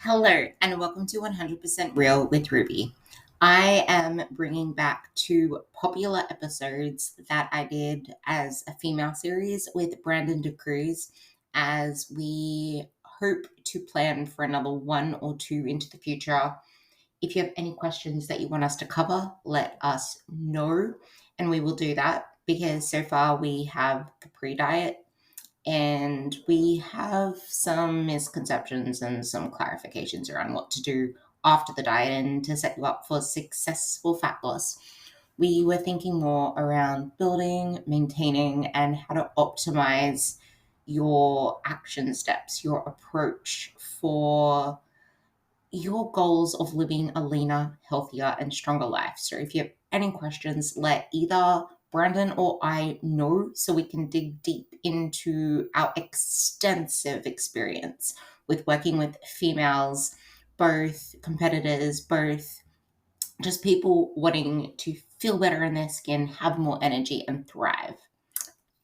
Hello, and welcome to 100% Real with Ruby. I am bringing back two popular episodes that I did as a female series with Brandon DeCruz as we hope to plan for another one or two into the future. If you have any questions that you want us to cover, let us know, and we will do that because so far we have the pre-diet and we have some misconceptions and some clarifications around what to do after the diet and to set you up for successful fat loss. We were thinking more around building, maintaining, and how to optimize your action steps, your approach for your goals of living a leaner, healthier, and stronger life. So if you have any questions, let either Brandon or I know so we can dig deep into our extensive experience with working with females, both competitors, both just people wanting to feel better in their skin, have more energy, and thrive.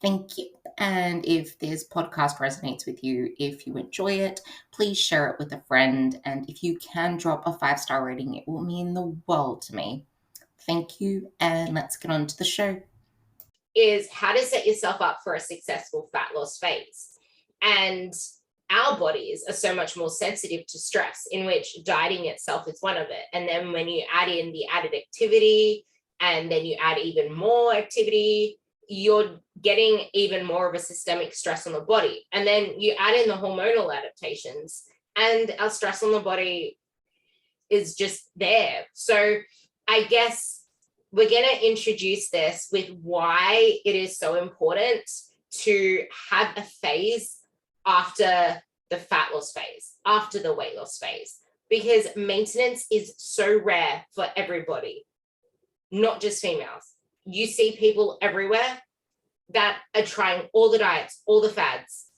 Thank you. And if this podcast resonates with you, if you enjoy it, please share it with a friend. And if you can drop a 5-star rating, it will mean the world to me. Thank you. And let's get on to the show. Is how to set yourself up for a successful fat loss phase. And our bodies are so much more sensitive to stress, in which dieting itself is one of it. And then when you add in the added activity, and then you add even more activity, you're getting even more of a systemic stress on the body. And then you add in the hormonal adaptations, and our stress on the body is just there. So I guess we're going to introduce this with why it is so important to have a phase after the fat loss phase, after the weight loss phase, because maintenance is so rare for everybody, not just females. You see people everywhere that are trying all the diets, all the fads.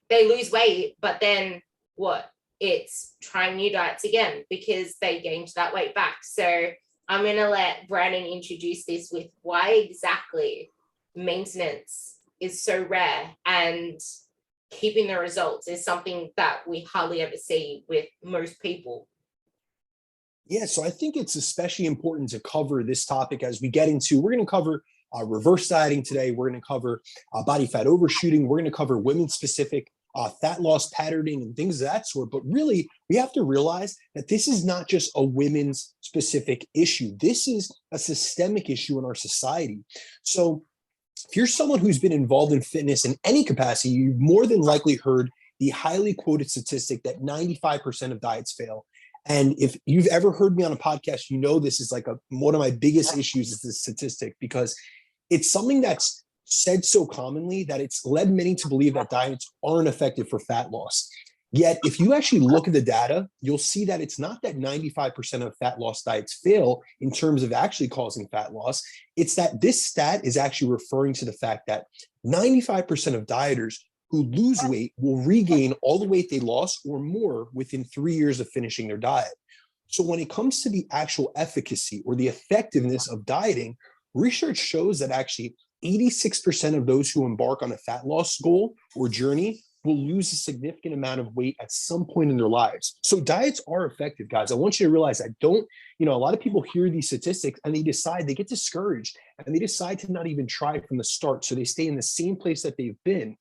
They lose weight, but then what? It's trying new diets again because they gained that weight back. So I'm going to let Brandon introduce this with why exactly maintenance is so rare and keeping the results is something that we hardly ever see with most people. Yeah, so I think it's especially important to cover this topic as we get into, we're going to cover reverse dieting today. We're going to cover body fat overshooting. We're going to cover women-specific fat loss patterning and things of that sort. But really, we have to realize that this is not just a women's specific issue. This is a systemic issue in our society. So if you're someone who's been involved in fitness in any capacity, you've more than likely heard the highly quoted statistic that 95% of diets fail. And if you've ever heard me on a podcast, you know this is like one of my biggest issues is this statistic, because it's something that's said so commonly that it's led many to believe that diets aren't effective for fat loss. Yet, if you actually look at the data, you'll see that it's not that 95% of fat loss diets fail in terms of actually causing fat loss. It's that this stat is actually referring to the fact that 95% of dieters who lose weight will regain all the weight they lost or more within 3 years of finishing their diet. So when it comes to the actual efficacy or the effectiveness of dieting, research shows that actually 86% of those who embark on a fat loss goal or journey will lose a significant amount of weight at some point in their lives. So diets are effective, guys. I want you to realize that. A lot of people hear these statistics and they get discouraged and they decide to not even try from the start. So they stay in the same place that they've been.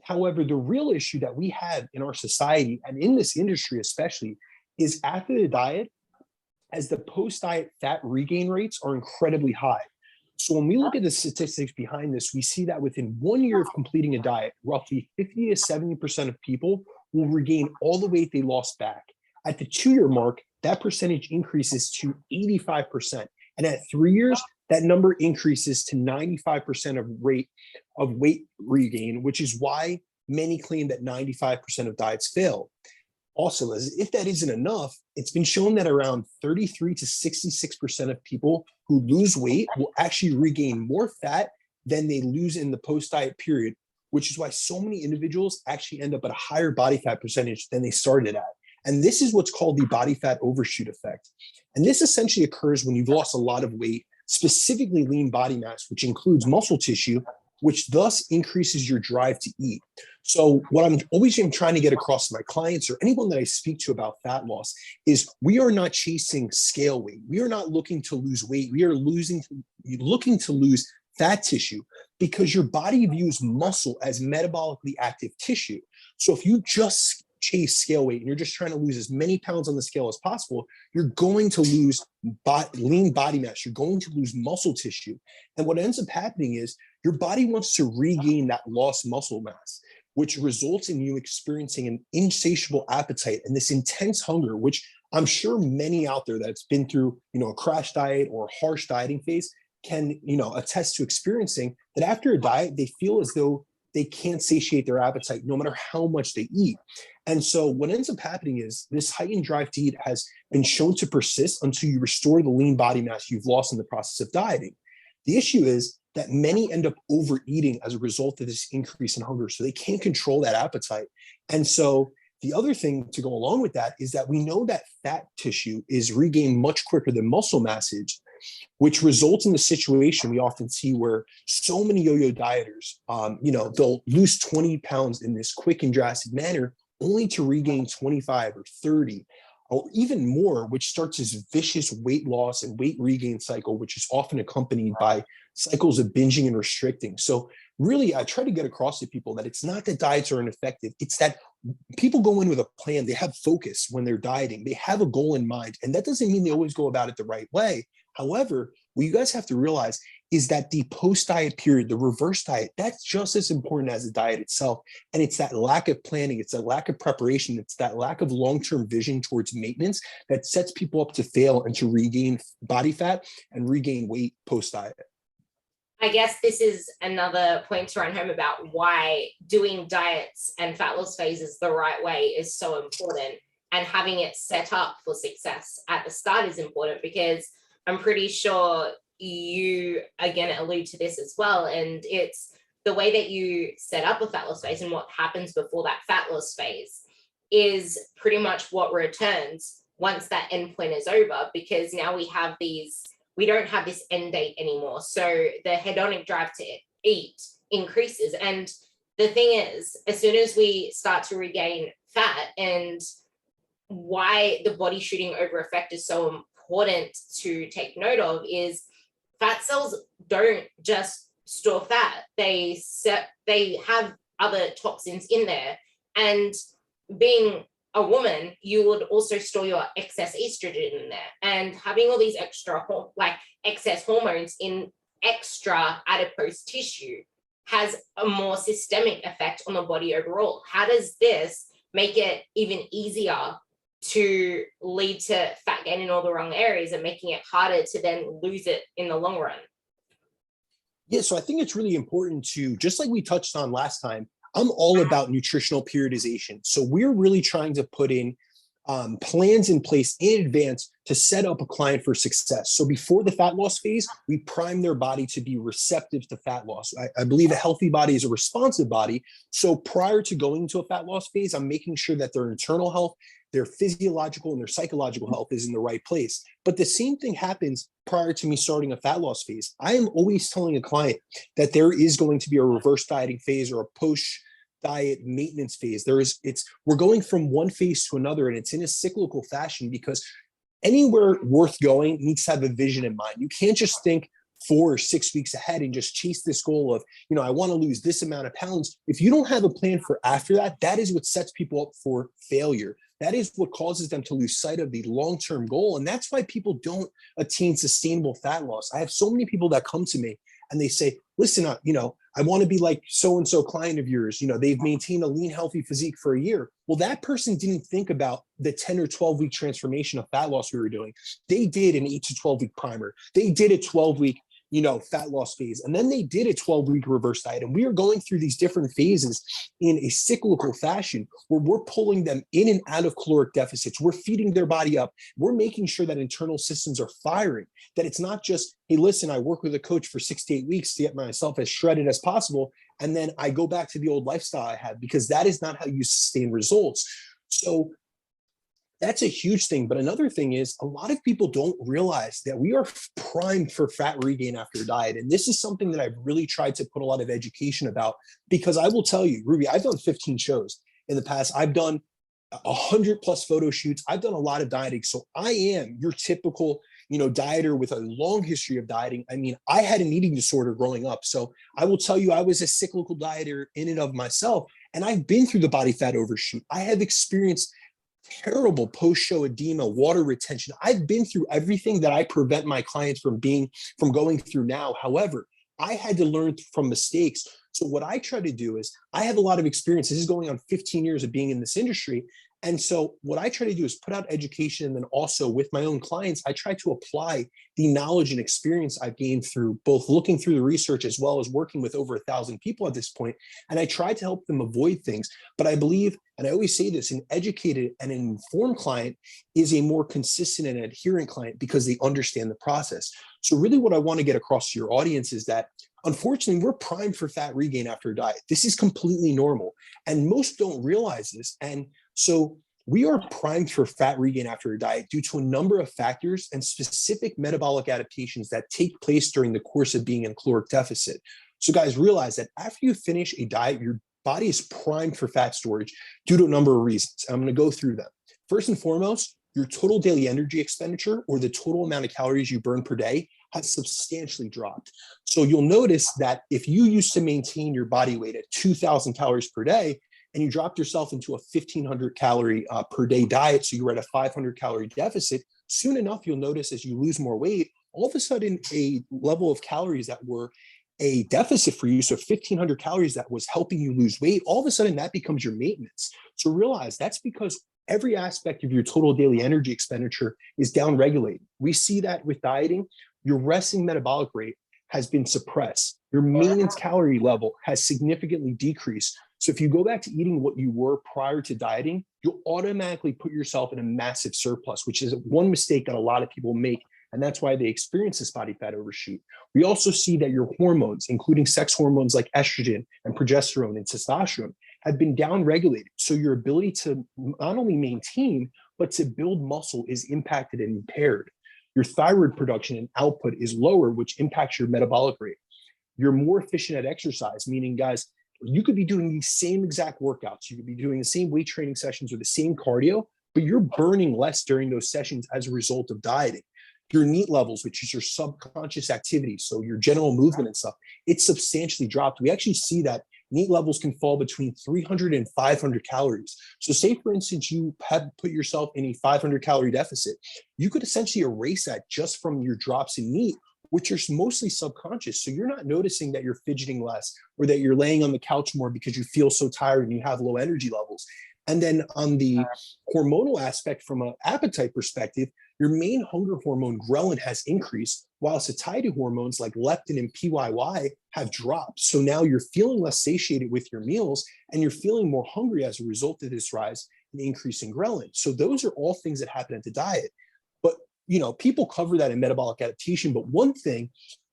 However, the real issue that we have in our society and in this industry especially is after the diet, as the post-diet fat regain rates are incredibly high. So when we look at the statistics behind this, we see that within 1 year of completing a diet, roughly 50 to 70% of people will regain all the weight they lost back. At the 2-year mark, that percentage increases to 85%. And at 3 years, that number increases to 95% of weight regain, which is why many claim that 95% of diets fail. Also, as if that isn't enough, it's been shown that around 33 to 66% of people who lose weight will actually regain more fat than they lose in the post-diet period, which is why so many individuals actually end up at a higher body fat percentage than they started at. And this is what's called the body fat overshoot effect. And this essentially occurs when you've lost a lot of weight, specifically lean body mass, which includes muscle tissue, which thus increases your drive to eat. So what I'm always trying to get across to my clients or anyone that I speak to about fat loss is we are not chasing scale weight. We are not looking to lose weight. We are looking to lose fat tissue because your body views muscle as metabolically active tissue. So if you just chase scale weight and you're just trying to lose as many pounds on the scale as possible, you're going to lose lean body mass. You're going to lose muscle tissue. And what ends up happening is your body wants to regain that lost muscle mass, which results in you experiencing an insatiable appetite and this intense hunger, which I'm sure many out there that's been through, a crash diet or a harsh dieting phase can, attest to experiencing that after a diet, they feel as though they can't satiate their appetite no matter how much they eat. And so what ends up happening is this heightened drive to eat has been shown to persist until you restore the lean body mass you've lost in the process of dieting. The issue is that many end up overeating as a result of this increase in hunger, so they can't control that appetite. And so the other thing to go along with that is that we know that fat tissue is regained much quicker than muscle mass is, which results in the situation we often see where so many yo-yo dieters, they'll lose 20 pounds in this quick and drastic manner only to regain 25 or 30 or even more, which starts this vicious weight loss and weight regain cycle, which is often accompanied by cycles of binging and restricting. So really, I try to get across to people that it's not that diets are ineffective. It's that people go in with a plan. They have focus when they're dieting. They have a goal in mind. And that doesn't mean they always go about it the right way. However, what you guys have to realize is that the post-diet period, the reverse diet, that's just as important as the diet itself. And it's that lack of planning, it's that lack of preparation, it's that lack of long-term vision towards maintenance that sets people up to fail and to regain body fat and regain weight post-diet. I guess this is another point to run home about why doing diets and fat loss phases the right way is so important. And having it set up for success at the start is important, because I'm pretty sure you are going to allude to this as well. And it's the way that you set up a fat loss phase and what happens before that fat loss phase is pretty much what returns once that endpoint is over, because now we don't have this end date anymore. So the hedonic drive to eat increases. And the thing is, as soon as we start to regain fat, and why the body shooting over effect is so important to take note of, is fat cells don't just store fat. They have other toxins in there. And being a woman, you would also store your excess estrogen in there, and having all these excess hormones in extra adipose tissue has a more systemic effect on the body overall. How does this make it even easier to lead to fat gain in all the wrong areas and making it harder to then lose it in the long run? Yeah, so I think it's really important to, just like we touched on last time, I'm all about nutritional periodization. So we're really trying to put in plans in place in advance to set up a client for success. So before the fat loss phase, we prime their body to be receptive to fat loss. I believe a healthy body is a responsive body. So prior to going into a fat loss phase, I'm making sure that their internal health, their physiological and their psychological health is in the right place. But the same thing happens prior to me starting a fat loss phase. I am always telling a client that there is going to be a reverse dieting phase or a post diet maintenance phase. We're going from one phase to another, and it's in a cyclical fashion, because anywhere worth going needs to have a vision in mind. You can't just think 4 or 6 weeks ahead and just chase this goal of, I want to lose this amount of pounds. If you don't have a plan for after that, that is what sets people up for failure. That is what causes them to lose sight of the long-term goal. And that's why people don't attain sustainable fat loss. I have so many people that come to me and they say, listen, I want to be like so-and-so client of yours. They've maintained a lean, healthy physique for a year. Well, that person didn't think about the 10 or 12-week transformation of fat loss we were doing. They did an 8 to 12-week primer. They did a 12-week fat loss phase. And then they did a 12-week reverse diet. And we are going through these different phases in a cyclical fashion where we're pulling them in and out of caloric deficits. We're feeding their body up. We're making sure that internal systems are firing, that it's not just, hey, listen, I work with a coach for 6 to 8 weeks to get myself as shredded as possible, and then I go back to the old lifestyle I had, because that is not how you sustain results. So That's a huge thing. But another thing is a lot of people don't realize that we are primed for fat regain after a diet. And this is something that I've really tried to put a lot of education about, because I will tell you, Ruby, I've done 15 shows in the past. I've done 100 plus photo shoots. I've done a lot of dieting. So I am your typical, dieter with a long history of dieting. I mean, I had an eating disorder growing up. So I will tell you, I was a cyclical dieter in and of myself. And I've been through the body fat overshoot. I have experienced terrible post-show edema, water retention. I've been through everything that I prevent my clients from going through now. However, I had to learn from mistakes. So what I try to do is I have a lot of experience. This is going on 15 years of being in this industry. And so what I try to do is put out education. And then also with my own clients, I try to apply the knowledge and experience I've gained through both looking through the research as well as working with over 1,000 people at this point. And I try to help them avoid things. But I believe, and I always say this, an educated and an informed client is a more consistent and adherent client because they understand the process. So really what I want to get across to your audience is that unfortunately, we're primed for fat regain after a diet. This is completely normal. And most don't realize this. And so we are primed for fat regain after a diet due to a number of factors and specific metabolic adaptations that take place during the course of being in caloric deficit. So guys, realize that after you finish a diet, your body is primed for fat storage due to a number of reasons. I'm going to go through them. First and foremost, your total daily energy expenditure, or the total amount of calories you burn per day, has substantially dropped. So you'll notice that if you used to maintain your body weight at 2,000 calories per day, and you dropped yourself into a 1,500 calorie per day diet, so you were at a 500 calorie deficit, soon enough, you'll notice as you lose more weight, all of a sudden a level of calories that were a deficit for you, so 1,500 calories that was helping you lose weight, all of a sudden that becomes your maintenance. So realize that's because every aspect of your total daily energy expenditure is downregulated. We see that with dieting. Your resting metabolic rate has been suppressed. Your maintenance calorie level has significantly decreased. So if you go back to eating what you were prior to dieting, you'll automatically put yourself in a massive surplus, which is one mistake that a lot of people make. And that's why they experience this body fat overshoot. We also see that your hormones, including sex hormones like estrogen and progesterone and testosterone, have been downregulated. So your ability to not only maintain, but to build muscle is impacted and impaired. Your thyroid production and output is lower, which impacts your metabolic rate. You're more efficient at exercise, meaning, guys, you could be doing these same exact workouts. You could be doing the same weight training sessions or the same cardio, but you're burning less during those sessions as a result of dieting. Your NEAT levels, which is your subconscious activity, so your general movement and stuff, it's substantially dropped. We actually see that NEAT levels can fall between 300 and 500 calories. So say, for instance, you have put yourself in a 500 calorie deficit. You could essentially erase that just from your drops in NEAT, which are mostly subconscious. So you're not noticing that you're fidgeting less or that you're laying on the couch more because you feel so tired and you have low energy levels. And then on the hormonal aspect, from an appetite perspective, your main hunger hormone, ghrelin, has increased, while satiety hormones like leptin and PYY have dropped. So now you're feeling less satiated with your meals and you're feeling more hungry as a result of this rise in increase in ghrelin. So those are all things that happen at the diet. But people cover that in metabolic adaptation. But one thing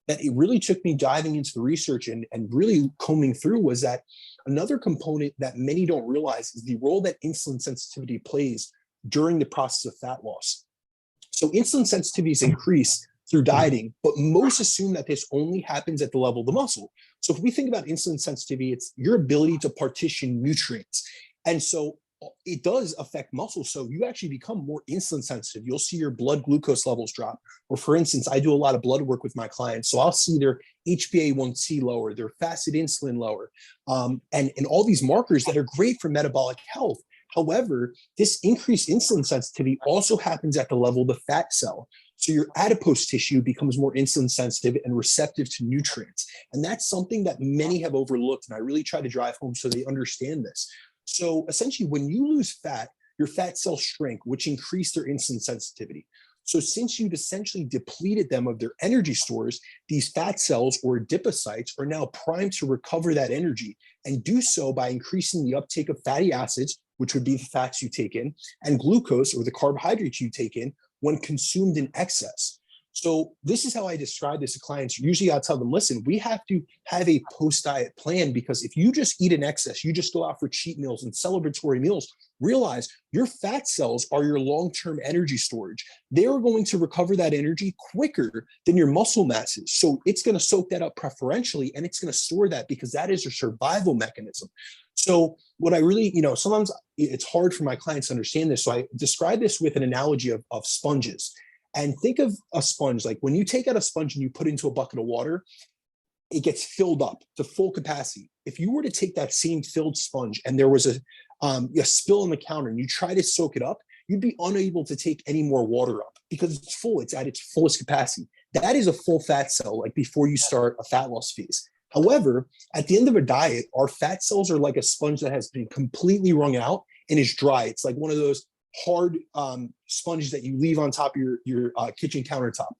that it really took me diving into the research and really combing through was that another component that many don't realize is the role that insulin sensitivity plays during the process of fat loss. So insulin sensitivity is increased through dieting, but most assume that this only happens at the level of the muscle. So if we think about insulin sensitivity, it's your ability to partition nutrients. And so it does affect muscle. So you actually become more insulin sensitive. You'll see your blood glucose levels drop. Or for instance, I do a lot of blood work with my clients. So I'll see their HbA1c lower, their fasted insulin lower, and all these markers that are great for metabolic health. However, this increased insulin sensitivity also happens at the level of the fat cell. So your adipose tissue becomes more insulin sensitive and receptive to nutrients. And that's something that many have overlooked. And I really try to drive home so they understand this. So essentially, when you lose fat, your fat cells shrink, which increase their insulin sensitivity. So since you've essentially depleted them of their energy stores, these fat cells, or adipocytes, are now primed to recover that energy and do so by increasing the uptake of fatty acids, which would be the fats you take in, and glucose, or the carbohydrates you take in, when consumed in excess. So this is how I describe this to clients. Usually I'll tell them, listen, we have to have a post-diet plan, because if you just eat in excess, you just go out for cheat meals and celebratory meals, realize your fat cells are your long-term energy storage. They are going to recover that energy quicker than your muscle mass is. So it's going to soak that up preferentially, and it's going to store that because that is your survival mechanism. So what I really, sometimes it's hard for my clients to understand this. So I describe this with an analogy of sponges. And think of a sponge, like when you take out a sponge and you put it into a bucket of water, it gets filled up to full capacity. If you were to take that same filled sponge and there was a spill on the counter and you try to soak it up, you'd be unable to take any more water up because it's full. It's at its fullest capacity. That is a full fat cell, like before you start a fat loss phase. However, at the end of a diet, our fat cells are like a sponge that has been completely wrung out and is dry. It's like one of those hard sponges that you leave on top of your kitchen countertop.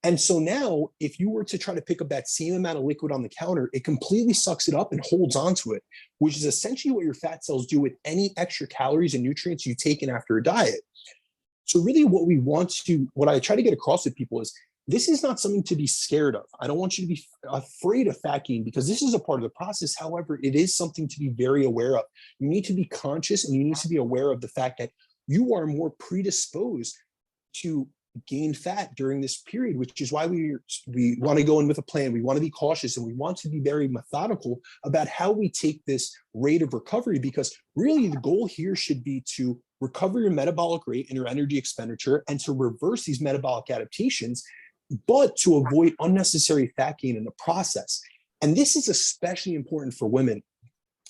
And so now, if you were to try to pick up that same amount of liquid on the counter, it completely sucks it up and holds onto it, which is essentially what your fat cells do with any extra calories and nutrients you take in after a diet. So really what I try to get across with people is, this is not something to be scared of. I don't want you to be afraid of fat gain, because this is a part of the process. However, it is something to be very aware of. You need to be conscious, and you need to be aware of the fact that you are more predisposed to gain fat during this period, which is why we want to go in with a plan. We want to be cautious, and we want to be very methodical about how we take this rate of recovery, because really the goal here should be to recover your metabolic rate and your energy expenditure, and to reverse these metabolic adaptations, but to avoid unnecessary fat gain in the process. And this is especially important for women,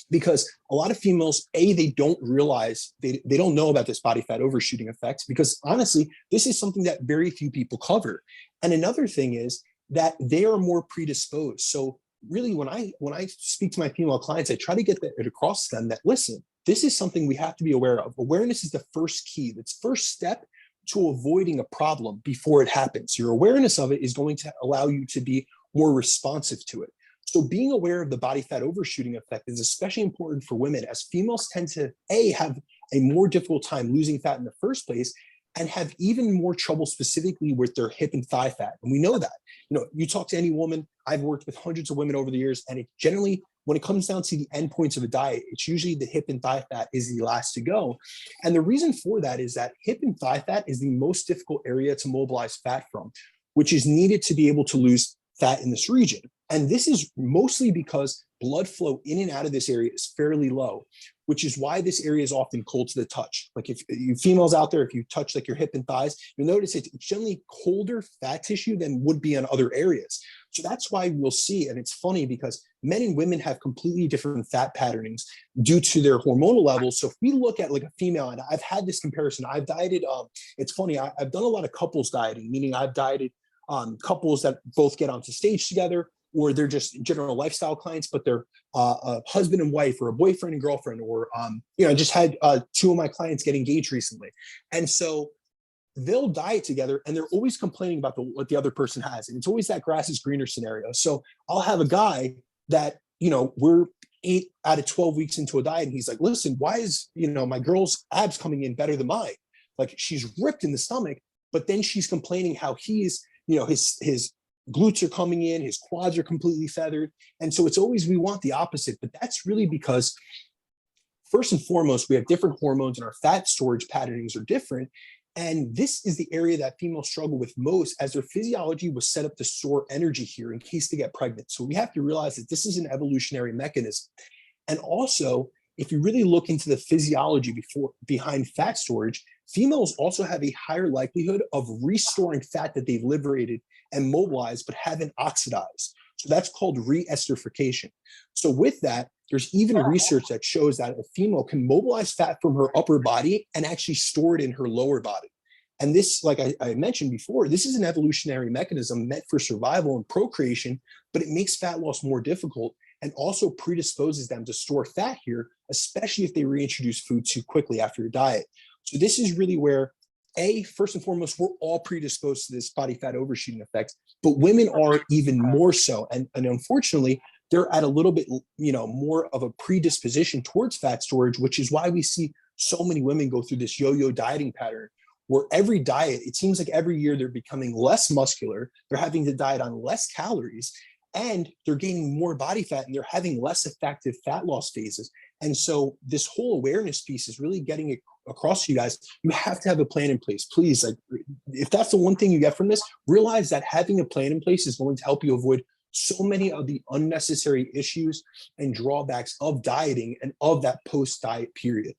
because a lot of females, they don't realize, they don't know about this body fat overshooting effect, because honestly, this is something that very few people cover. And another thing is that they are more predisposed. So really, when I speak to my female clients, I try to get it across to them that, listen, this is something we have to be aware of. Awareness is the first key. That's first step to avoiding a problem before it happens. Your awareness of it is going to allow you to be more responsive to it. So being aware of the body fat overshooting effect is especially important for women, as females tend to have a more difficult time losing fat in the first place, and have even more trouble specifically with their hip and thigh fat. And we know that. You talk to any woman, I've worked with hundreds of women over the years, and it generally, when it comes down to the endpoints of a diet, it's usually the hip and thigh fat is the last to go. And the reason for that is that hip and thigh fat is the most difficult area to mobilize fat from, which is needed to be able to lose fat in this region. And this is mostly because blood flow in and out of this area is fairly low, which is why this area is often cold to the touch. Like if you females out there, if you touch like your hip and thighs, you'll notice it's generally colder fat tissue than would be on other areas. So that's why we'll see, and it's funny because men and women have completely different fat patternings due to their hormonal levels. So if we look at like a female, and I've had this comparison, I've dieted, it's funny, I've done a lot of couples dieting, meaning I've dieted couples that both get onto stage together, or they're just general lifestyle clients, but they're a husband and wife, or a boyfriend and girlfriend, or I just had two of my clients get engaged recently. And so they'll diet together, and they're always complaining about what the other person has. And it's always that grass is greener scenario. So I'll have a guy that, we're 8 out of 12 weeks into a diet, and he's like, listen, why is, my girl's abs coming in better than mine? Like, she's ripped in the stomach, but then she's complaining how he's, his glutes are coming in, his quads are completely feathered. And so it's always, we want the opposite, but that's really because first and foremost, we have different hormones, and our fat storage patternings are different. And this is the area that females struggle with most, as their physiology was set up to store energy here in case they get pregnant. So we have to realize that this is an evolutionary mechanism. And also, if you really look into the physiology behind fat storage, females also have a higher likelihood of restoring fat that they've liberated and mobilized, but haven't oxidized. So that's called re-esterification. So with that, there's even research that shows that a female can mobilize fat from her upper body and actually store it in her lower body. And this, like I mentioned before, this is an evolutionary mechanism meant for survival and procreation, but it makes fat loss more difficult, and also predisposes them to store fat here, especially if they reintroduce food too quickly after a diet. So this is really where, first and foremost, we're all predisposed to this body fat overshooting effect, but women are even more so. And unfortunately, they're at a little bit, more of a predisposition towards fat storage, which is why we see so many women go through this yo-yo dieting pattern, where every diet, it seems like every year they're becoming less muscular, they're having to diet on less calories, and they're gaining more body fat and they're having less effective fat loss phases. And so this whole awareness piece is really getting it across to you guys. You have to have a plan in place. Please, like, if that's the one thing you get from this, realize that having a plan in place is going to help you avoid so many of the unnecessary issues and drawbacks of dieting and of that post-diet period.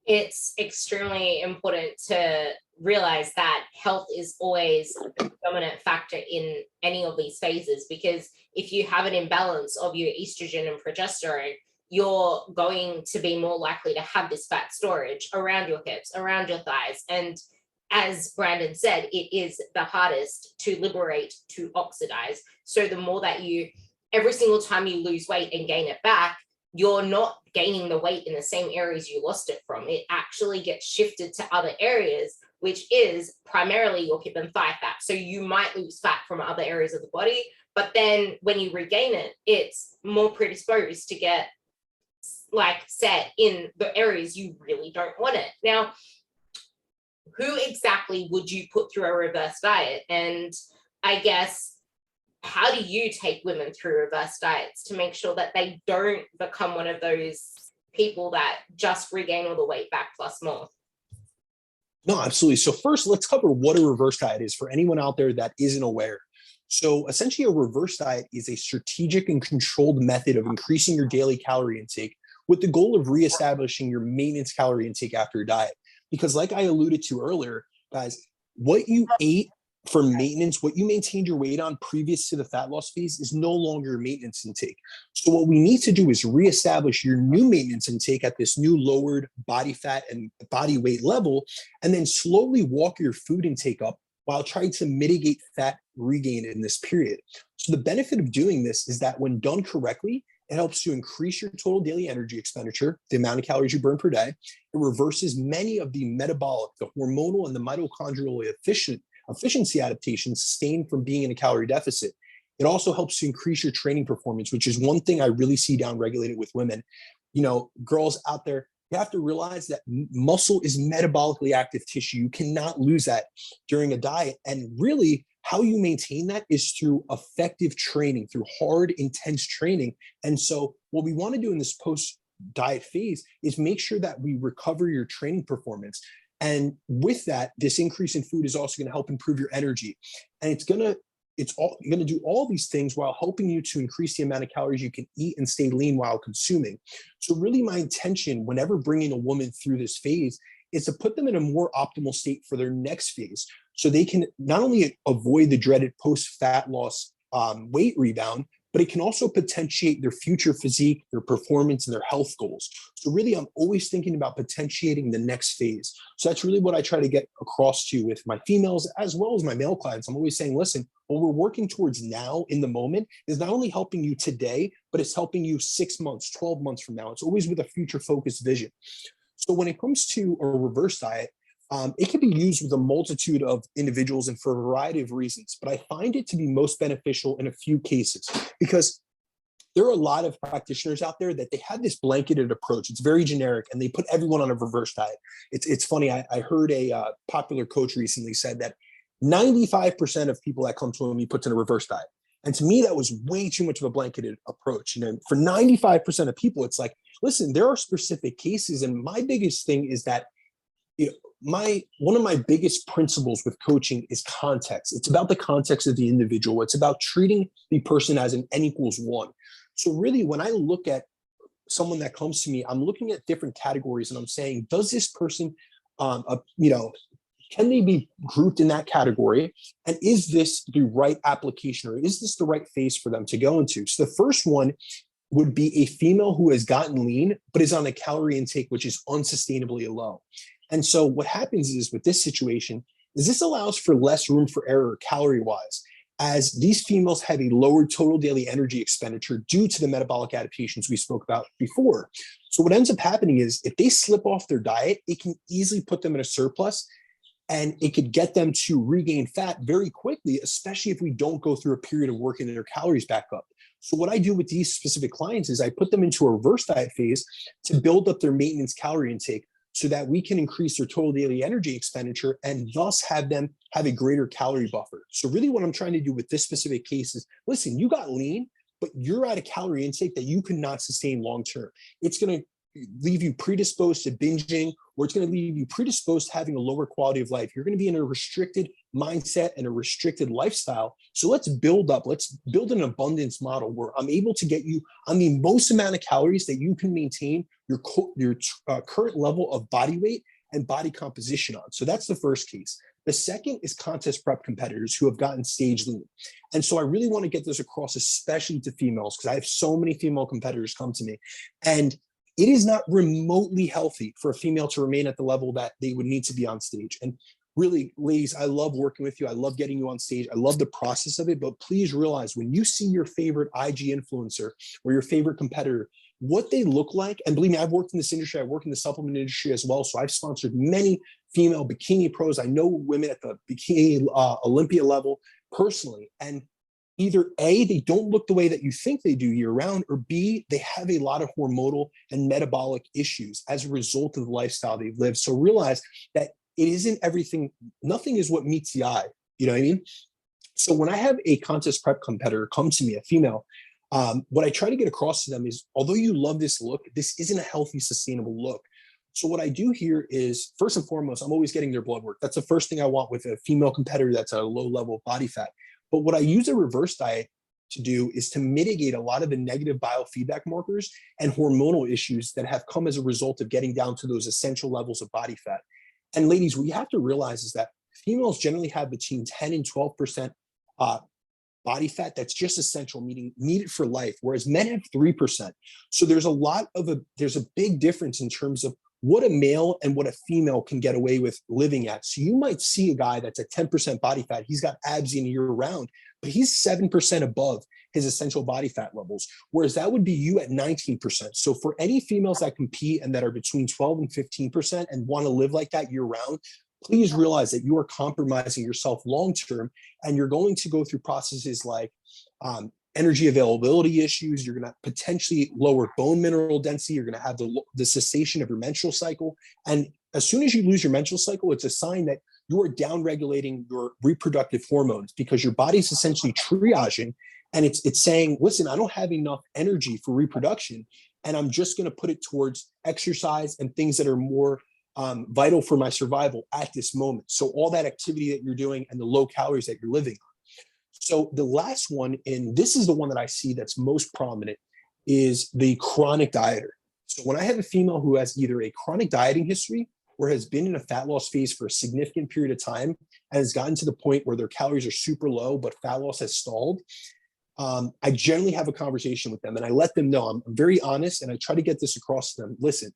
It's extremely important to realize that health is always a dominant factor in any of these phases, because if you have an imbalance of your estrogen and progesterone, you're going to be more likely to have this fat storage around your hips, around your thighs. And as Brandon said, it is the hardest to liberate, to oxidize. So the more that you, every single time you lose weight and gain it back, you're not gaining the weight in the same areas you lost it from. It actually gets shifted to other areas, which is primarily your hip and thigh fat. So you might lose fat from other areas of the body, but then when you regain it, it's more predisposed to get like set in the areas you really don't want it. Now, who exactly would you put through a reverse diet? And I guess, how do you take women through reverse diets to make sure that they don't become one of those people that just regain all the weight back plus more? No, absolutely. So first, let's cover what a reverse diet is for anyone out there that isn't aware. So essentially, a reverse diet is a strategic and controlled method of increasing your daily calorie intake with the goal of reestablishing your maintenance calorie intake after a diet. Because like I alluded to earlier, guys, what you ate for maintenance, what you maintained your weight on previous to the fat loss phase is no longer maintenance intake. So what we need to do is reestablish your new maintenance intake at this new lowered body fat and body weight level, and then slowly walk your food intake up while trying to mitigate fat regain in this period. So the benefit of doing this is that when done correctly, it helps to increase your total daily energy expenditure, the amount of calories you burn per day. It reverses many of the metabolic, the hormonal, and the mitochondrial efficiency adaptations sustained from being in a calorie deficit. It also helps to increase your training performance, which is one thing I really see downregulated with women. You know, girls out there, you have to realize that muscle is metabolically active tissue. You cannot lose that during a diet. And really, how you maintain that is through effective training, through hard, intense training. And so what we want to do in this post-diet phase is make sure that we recover your training performance. And with that, this increase in food is also going to help improve your energy. And you're going to do all these things while helping you to increase the amount of calories you can eat and stay lean while consuming. So really my intention whenever bringing a woman through this phase is to put them in a more optimal state for their next phase. So they can not only avoid the dreaded post-fat loss weight rebound, but it can also potentiate their future physique, their performance, and their health goals. So really, I'm always thinking about potentiating the next phase. So that's really what I try to get across to with my females as well as my male clients. I'm always saying, listen, what we're working towards now in the moment is not only helping you today, but it's helping you 6 months, 12 months from now. It's always with a future focused vision. So when it comes to a reverse diet, it can be used with a multitude of individuals and for a variety of reasons, but I find it to be most beneficial in a few cases because there are a lot of practitioners out there that they have this blanketed approach. It's very generic and they put everyone on a reverse diet. It's funny. I heard a popular coach recently said that 95% of people that come to him, he puts in a reverse diet. And to me, that was way too much of a blanketed approach. You know, for 95% of people, it's like, listen, there are specific cases. And my biggest thing is that, you know, one of my biggest principles with coaching is context. It's about the context of the individual. It's about treating the person as an N equals 1. So really, when I look at someone that comes to me, I'm looking at different categories and I'm saying, does this person, can they be grouped in that category? And is this the right application or is this the right phase for them to go into? So the first one would be a female who has gotten lean, but is on a calorie intake, which is unsustainably low. And so what happens is with this situation is this allows for less room for error calorie wise, as these females have a lower total daily energy expenditure due to the metabolic adaptations we spoke about before. So what ends up happening is if they slip off their diet, it can easily put them in a surplus and it could get them to regain fat very quickly, especially if we don't go through a period of working their calories back up. So what I do with these specific clients is I put them into a reverse diet phase to build up their maintenance calorie intake so that we can increase their total daily energy expenditure and thus have them have a greater calorie buffer. So really what I'm trying to do with this specific case is, listen, you got lean, but you're at a calorie intake that you could not sustain long-term. It's going to leave you predisposed to binging, or it's going to leave you predisposed to having a lower quality of life. You're going to be in a restricted mindset and a restricted lifestyle. So let's build an abundance model where I'm able to get you on the most amount of calories that you can maintain your current level of body weight and body composition on. So that's the first case. The second is contest prep competitors who have gotten stage lean. And so I really want to get this across, especially to females, because I have so many female competitors come to me. And it is not remotely healthy for a female to remain at the level that they would need to be on stage. And really, ladies, I love working with you. I love getting you on stage. I love the process of it. But please realize when you see your favorite IG influencer or your favorite competitor, what they look like, and believe me, I've worked in this industry, I've worked in the supplement industry as well. So I've sponsored many female bikini pros. I know women at the bikini Olympia level personally. And either A, they don't look the way that you think they do year round, or B, they have a lot of hormonal and metabolic issues as a result of the lifestyle they've lived. So realize that it isn't everything, nothing is what meets the eye. You know what I mean? So when I have a contest prep competitor come to me, a female, what I try to get across to them is, although you love this look, this isn't a healthy, sustainable look. So what I do here is, first and foremost, I'm always getting their blood work. That's the first thing I want with a female competitor that's at a low level of body fat. But what I use a reverse diet to do is to mitigate a lot of the negative biofeedback markers and hormonal issues that have come as a result of getting down to those essential levels of body fat. And ladies, what you have to realize is that females generally have between 10 and 12% body fat that's just essential, meaning needed for life, whereas men have 3%. So there's a big difference in terms of what a male and what a female can get away with living at. So you might see a guy that's at 10% body fat, he's got abs in year round, but he's 7% above his essential body fat levels, whereas that would be you at 19%. So for any females that compete and that are between 12 and 15% and want to live like that year round, please realize that you are compromising yourself long-term, and you're going to go through processes like energy availability issues. You're going to potentially lower bone mineral density. You're going to have the cessation of your menstrual cycle. And as soon as you lose your menstrual cycle, it's a sign that you are downregulating your reproductive hormones, because your body's essentially triaging, and it's saying, listen, I don't have enough energy for reproduction, and I'm just going to put it towards exercise and things that are more vital for my survival at this moment. So all that activity that you're doing and the low calories that you're living on. So the last one, and this is the one that I see that's most prominent, is the chronic dieter. So when I have a female who has either a chronic dieting history or has been in a fat loss phase for a significant period of time and has gotten to the point where their calories are super low, but fat loss has stalled, I generally have a conversation with them and I let them know, I'm very honest, and I try to get this across to them. Listen,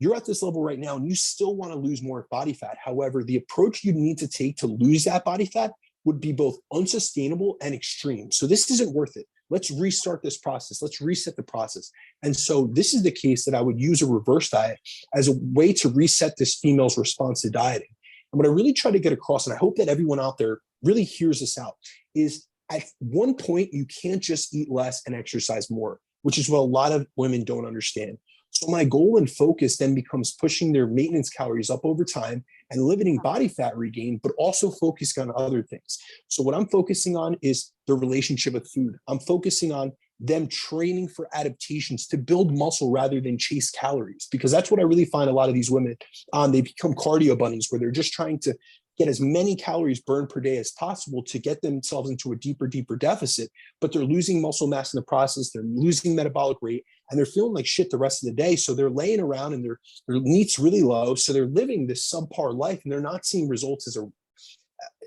you're at this level right now and you still want to lose more body fat. However, the approach you need to take to lose that body fat would be both unsustainable and extreme. So this isn't worth it. Let's restart this process. Let's reset the process. And so this is the case that I would use a reverse diet as a way to reset this female's response to dieting. And what I really try to get across, and I hope that everyone out there really hears this out, is at one point, you can't just eat less and exercise more, which is what a lot of women don't understand. So my goal and focus then becomes pushing their maintenance calories up over time and limiting body fat regain, but also focusing on other things. So what I'm focusing on is the relationship with food. I'm focusing on them training for adaptations to build muscle rather than chase calories, because that's what I really find a lot of these women on. They become cardio bunnies where they're just trying to get as many calories burned per day as possible to get themselves into a deeper deficit, but they're losing muscle mass in the process. They're losing metabolic rate, and they're feeling like shit the rest of the day. So they're laying around and their neat's really low. So they're living this subpar life and they're not seeing results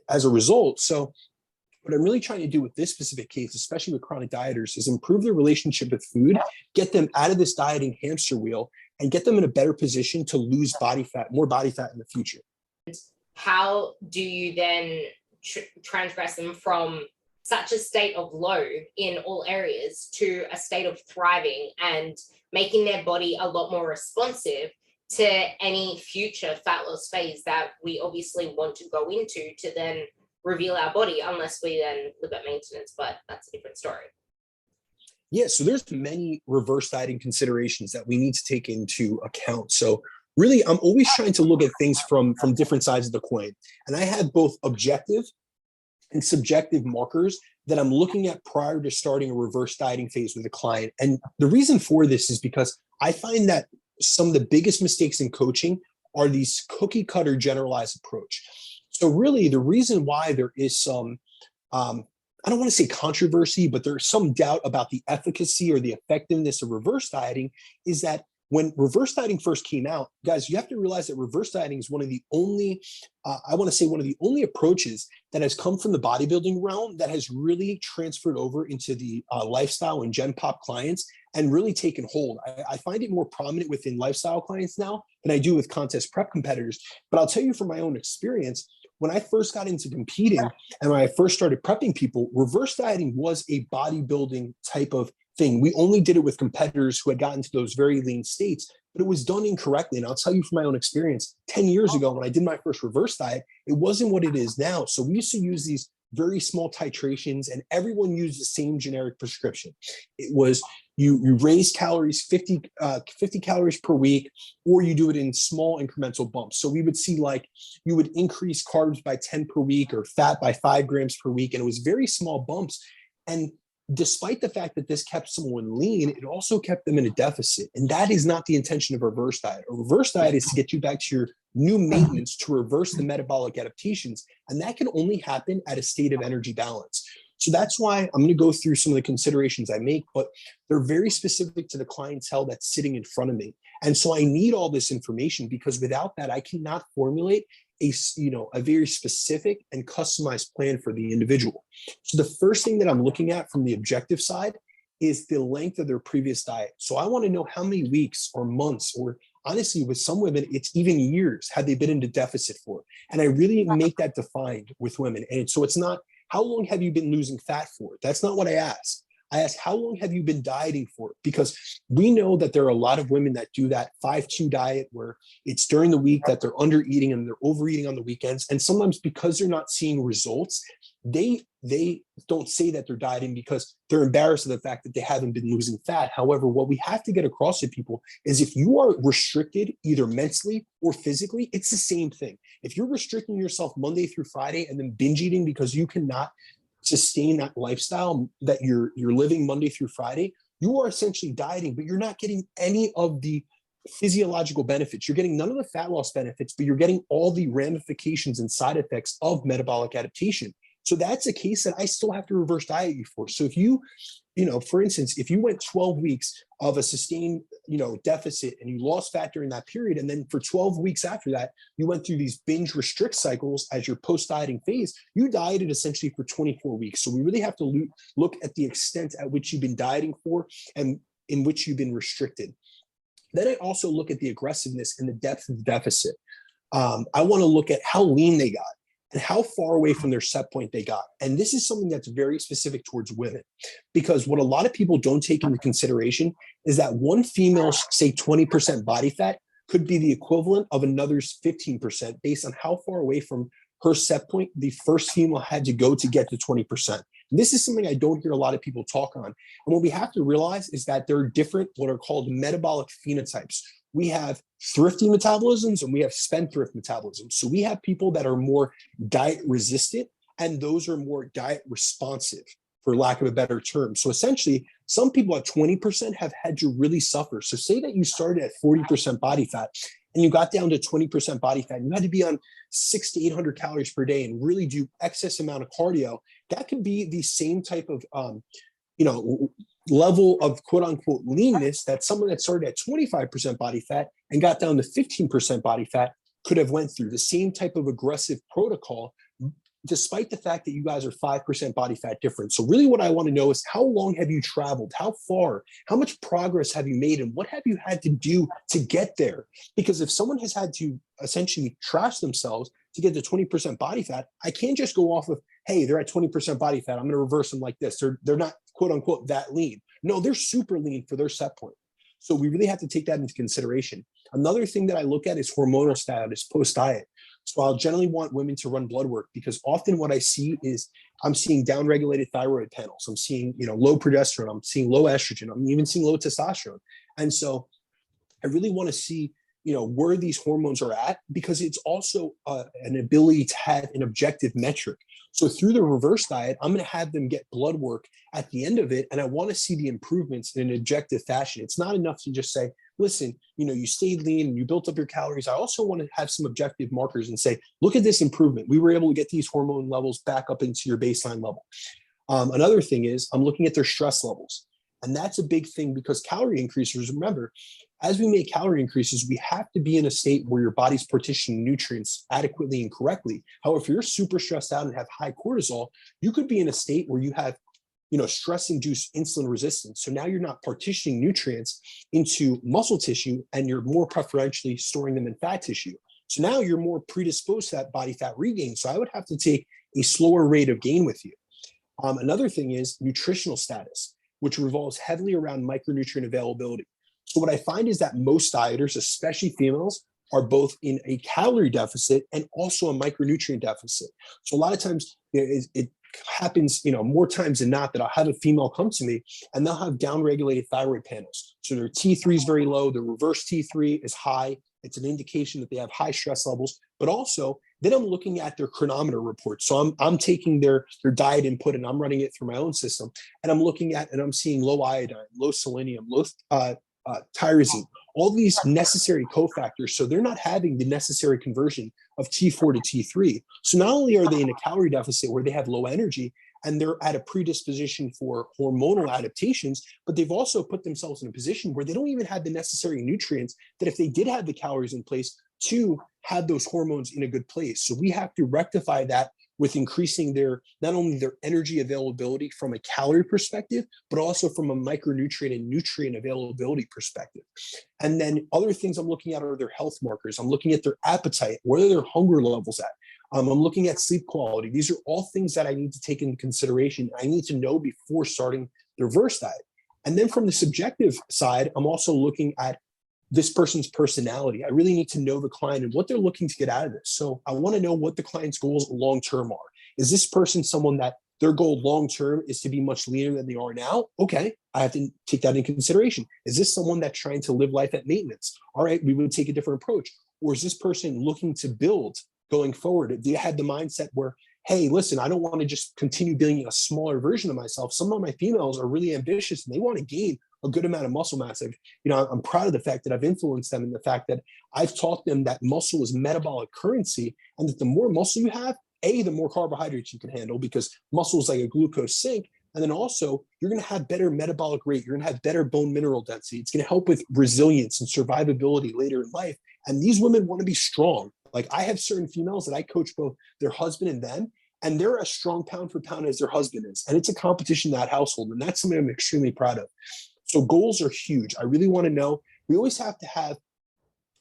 as a result. So what I'm really trying to do with this specific case, especially with chronic dieters, is improve their relationship with food, get them out of this dieting hamster wheel, and get them in a better position to lose more body fat in the future. How do you then transgress them from such a state of low in all areas to a state of thriving and making their body a lot more responsive to any future fat loss phase that we obviously want to go into to then reveal our body, unless we then live at maintenance, but that's a different story. Yeah, so there's many reverse dieting considerations that we need to take into account. So really, I'm always trying to look at things from different sides of the coin. And I have both objective and subjective markers that I'm looking at prior to starting a reverse dieting phase with a client. And the reason for this is because I find that some of the biggest mistakes in coaching are these cookie cutter generalized approach. So really the reason why there is some, I don't want to say controversy, but there's some doubt about the efficacy or the effectiveness of reverse dieting is that when reverse dieting first came out, guys, you have to realize that reverse dieting is one of the only, I want to say one of the only approaches that has come from the bodybuilding realm that has really transferred over into the lifestyle and gen pop clients and really taken hold. I find it more prominent within lifestyle clients now than I do with contest prep competitors. But I'll tell you from my own experience, when I first got into competing and when I first started prepping people, reverse dieting was a bodybuilding type of thing. We only did it with competitors who had gotten to those very lean states, but it was done incorrectly. And I'll tell you from my own experience, 10 years ago, when I did my first reverse diet, it wasn't what it is now. So we used to use these very small titrations and everyone used the same generic prescription. It was you raise calories 50 calories per week, or you do it in small incremental bumps. So we would see like you would increase carbs by 10 per week or fat by 5 grams per week. And it was very small bumps. And despite the fact that this kept someone lean, it also kept them in a deficit. And that is not the intention of a reverse diet. A reverse diet is to get you back to your new maintenance to reverse the metabolic adaptations. And that can only happen at a state of energy balance. So that's why I'm going to go through some of the considerations I make, but they're very specific to the clientele that's sitting in front of me. And so I need all this information because without that, I cannot formulate a very specific and customized plan for the individual. So the first thing that I'm looking at from the objective side is the length of their previous diet. So I want to know how many weeks or months, or honestly, with some women, it's even years, had they been into deficit for. And I really make that defined with women. And so it's not, how long have you been losing fat for? That's not what I ask. I ask, how long have you been dieting for? Because we know that there are a lot of women that do that 5-2 diet where it's during the week that they're under eating and they're overeating on the weekends. And sometimes because they're not seeing results, they don't say that they're dieting because they're embarrassed of the fact that they haven't been losing fat. However, what we have to get across to people is if you are restricted either mentally or physically, it's the same thing. If you're restricting yourself Monday through Friday and then binge eating because you cannot sustain that lifestyle that you're living Monday through Friday, you are essentially dieting, but you're not getting any of the physiological benefits. You're getting none of the fat loss benefits, but you're getting all the ramifications and side effects of metabolic adaptation. So that's a case that I still have to reverse diet you for. So if you, for instance, if you went 12 weeks of a sustained, deficit and you lost fat during that period, and then for 12 weeks after that, you went through these binge restrict cycles as your post-dieting phase, you dieted essentially for 24 weeks. So we really have to look at the extent at which you've been dieting for and in which you've been restricted. Then I also look at the aggressiveness and the depth of the deficit. I want to look at how lean they got and how far away from their set point they got. And this is something that's very specific towards women, because what a lot of people don't take into consideration is that one female's, say, 20% body fat could be the equivalent of another's 15% based on how far away from her set point the first female had to go to get to 20%. This is something I don't hear a lot of people talk on. And what we have to realize is that there are different, what are called metabolic phenotypes. We have thrifty metabolisms and we have spendthrift metabolisms. So we have people that are more diet resistant and those are more diet responsive, for lack of a better term. So essentially, some people at 20% have had to really suffer. So say that you started at 40% body fat and you got down to 20% body fat, and you had to be on 600 to 800 calories per day and really do excess amount of cardio. That could be the same type of, level of quote unquote leanness that someone that started at 25% body fat and got down to 15% body fat could have went through the same type of aggressive protocol, despite the fact that you guys are 5% body fat difference. So really what I want to know is how long have you traveled? How far? How much progress have you made? And what have you had to do to get there? Because if someone has had to essentially trash themselves to get to 20% body fat, I can't just go off of, hey, they're at 20% body fat, I'm going to reverse them like this. They're not quote unquote that lean. No, they're super lean for their set point. So we really have to take that into consideration. Another thing that I look at is hormonal status post-diet. So I'll generally want women to run blood work because often what I see is I'm seeing downregulated thyroid panels. I'm seeing, low progesterone. I'm seeing low estrogen. I'm even seeing low testosterone. And so I really want to see, where these hormones are at, because it's also an ability to have an objective metric. So through the reverse diet, I'm going to have them get blood work at the end of it, and I want to see the improvements in an objective fashion. It's not enough to just say, listen, you stayed lean and you built up your calories. I also want to have some objective markers and say, look at this improvement. We were able to get these hormone levels back up into your baseline level. Another thing is I'm looking at their stress levels. And that's a big thing, because calorie increasers, remember, as we make calorie increases, we have to be in a state where your body's partitioning nutrients adequately and correctly. However, if you're super stressed out and have high cortisol, you could be in a state where you have stress-induced insulin resistance. So now you're not partitioning nutrients into muscle tissue, and you're more preferentially storing them in fat tissue. So now you're more predisposed to that body fat regain. So I would have to take a slower rate of gain with you. Another thing is nutritional status, which revolves heavily around micronutrient availability. So what I find is that most dieters, especially females, are both in a calorie deficit and also a micronutrient deficit. So a lot of times it happens, more times than not, that I'll have a female come to me and they'll have downregulated thyroid panels. So their T3 is very low, their reverse T3 is high. It's an indication that they have high stress levels, but also then I'm looking at their chronometer report. So I'm taking their diet input and I'm running it through my own system, and I'm looking at, and I'm seeing low iodine, low selenium, low tyrosine, all these necessary cofactors. So they're not having the necessary conversion of T4 to T3. So not only are they in a calorie deficit where they have low energy and they're at a predisposition for hormonal adaptations, but they've also put themselves in a position where they don't even have the necessary nutrients that, if they did have the calories in place, to have those hormones in a good place. So we have to rectify that with increasing not only their energy availability from a calorie perspective, but also from a micronutrient and nutrient availability perspective. And then other things I'm looking at are their health markers. I'm looking at their appetite. Where are their hunger levels at? I'm looking at sleep quality. These are all things that I need to take into consideration. I need to know before starting the reverse diet. And then from the subjective side, I'm also looking at this person's personality. I really need to know the client and what they're looking to get out of this. So I want to know what the client's goals long-term are. Is this person someone that their goal long-term is to be much leaner than they are now? Okay, I have to take that into consideration. Is this someone that's trying to live life at maintenance? All right, we would take a different approach. Or is this person looking to build going forward? Do you have the mindset where, hey, listen, I don't want to just continue building a smaller version of myself. Some of my females are really ambitious and they want to gain a good amount of muscle mass. I'm proud of the fact that I've influenced them, and the fact that I've taught them that muscle is metabolic currency, and that the more muscle you have, the more carbohydrates you can handle, because muscle is like a glucose sink. And then also you're going to have better metabolic rate. You're going to have better bone mineral density. It's going to help with resilience and survivability later in life. And these women want to be strong. Like, I have certain females that I coach, both their husband and them, and they're as strong pound for pound as their husband is. And it's a competition in that household. And that's something I'm extremely proud of. So goals are huge. I really want to know. We always have to have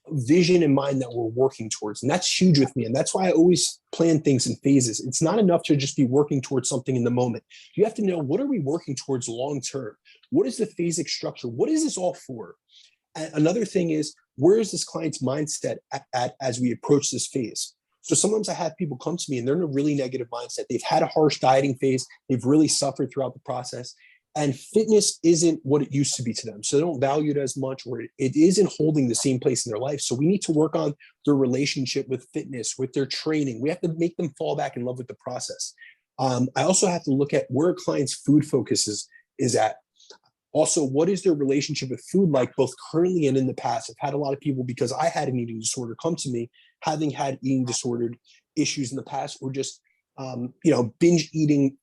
a vision in mind that we're working towards. And that's huge with me. And that's why I always plan things in phases. It's not enough to just be working towards something in the moment. You have to know, what are we working towards long term? What is the phasic structure? What is this all for? And another thing is, where is this client's mindset at as we approach this phase? So sometimes I have people come to me and they're in a really negative mindset. They've had a harsh dieting phase. They've really suffered throughout the process. And fitness isn't what it used to be to them. So they don't value it as much, or it isn't holding the same place in their life. So we need to work on their relationship with fitness, with their training. We have to make them fall back in love with the process. I also have to look at where a client's food focus is at. Also, what is their relationship with food like, both currently and in the past? I've had a lot of people, because I had an eating disorder, come to me having had eating disordered issues in the past, or just binge eating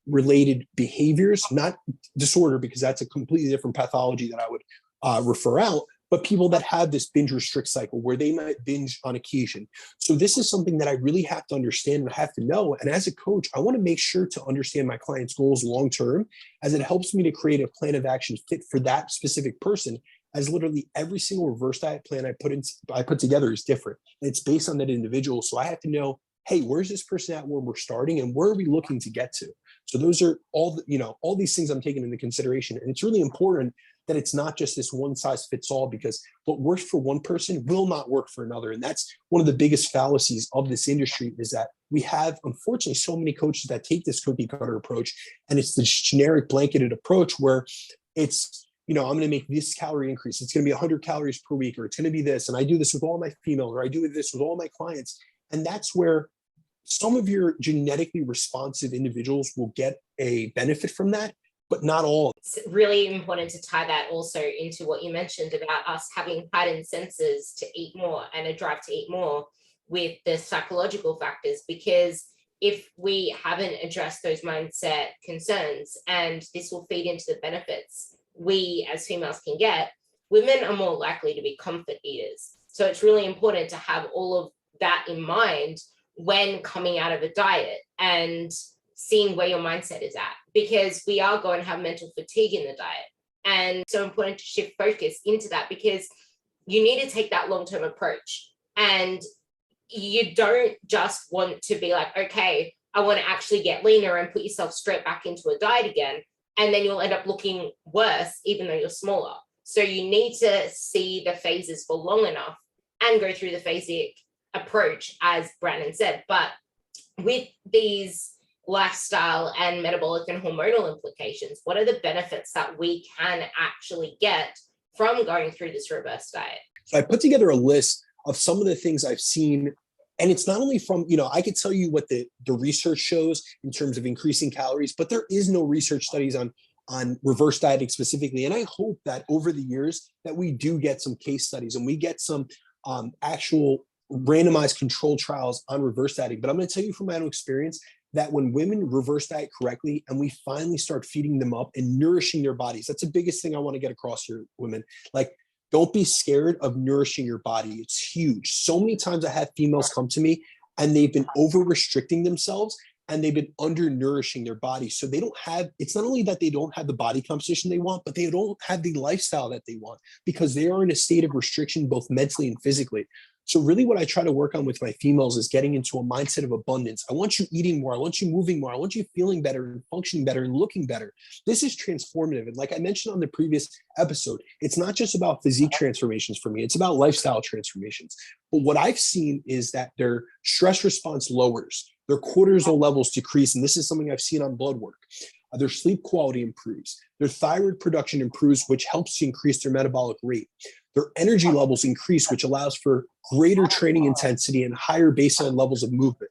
related behaviors, not disorder, because that's a completely different pathology that I would refer out, but people that have this binge restrict cycle where they might binge on occasion. So this is something that I really have to understand and I have to know. And as a coach, I want to make sure to understand my client's goals long term, as it helps me to create a plan of action fit for that specific person, as literally every single reverse diet plan I put together is different. And it's based on that individual. So I have to know, hey, where's this person at where we're starting, and where are we looking to get to? So those are all these things I'm taking into consideration. And it's really important that it's not just this one size fits all, because what works for one person will not work for another. And that's one of the biggest fallacies of this industry, is that we have, unfortunately, so many coaches that take this cookie cutter approach, and it's this generic blanketed approach where it's I'm going to make this calorie increase. It's going to be 100 calories per week, or it's going to be this. And I do this with all my females, or I do this with all my clients. And that's where some of your genetically responsive individuals will get a benefit from that, but not all. It's really important to tie that also into what you mentioned about us having heightened senses to eat more and a drive to eat more with the psychological factors, because if we haven't addressed those mindset concerns, and this will feed into the benefits we as females can get, women are more likely to be comfort eaters. So it's really important to have all of that in mind when coming out of a diet and seeing where your mindset is at, because we are going to have mental fatigue in the diet. And it's so important to shift focus into that, because you need to take that long-term approach. And you don't just want to be like, okay, I want to actually get leaner and put yourself straight back into a diet again. And then you'll end up looking worse, even though you're smaller. So you need to see the phases for long enough and go through the physique approach, as Brandon said. But with these lifestyle and metabolic and hormonal implications, what are the benefits that we can actually get from going through this reverse diet? So I put together a list of some of the things I've seen. And it's not only from, I could tell you what the research shows in terms of increasing calories, but there is no research studies on reverse dieting specifically. And I hope that over the years that we do get some case studies and we get some actual randomized controlled trials on reverse dieting. But I'm going to tell you from my own experience that when women reverse diet correctly and we finally start feeding them up and nourishing their bodies, that's the biggest thing I want to get across here, women. Like, don't be scared of nourishing your body. It's huge. So many times I have females come to me and they've been over restricting themselves and they've been undernourishing their body. So they don't have, it's not only that they don't have the body composition they want, but they don't have the lifestyle that they want because they are in a state of restriction, both mentally and physically. So really what I try to work on with my females is getting into a mindset of abundance. I want you eating more. I want you moving more. I want you feeling better and functioning better and looking better. This is transformative. And like I mentioned on the previous episode, it's not just about physique transformations for me. It's about lifestyle transformations. But what I've seen is that their stress response lowers, their cortisol levels decrease. And this is something I've seen on blood work. Their sleep quality improves. Their thyroid production improves, which helps to increase their metabolic rate. Their energy levels increase, which allows for greater training intensity and higher baseline levels of movement.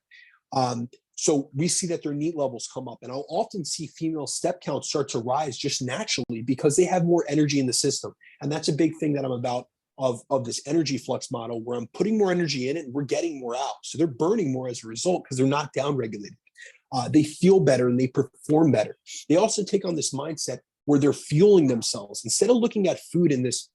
So we see that their NEAT levels come up, and I'll often see female step counts start to rise just naturally because they have more energy in the system. And that's a big thing that I'm about of this energy flux model, where I'm putting more energy in it and we're getting more out. So they're burning more as a result because they're not downregulated. They feel better and they perform better. They also take on this mindset where they're fueling themselves. Instead of looking at food in this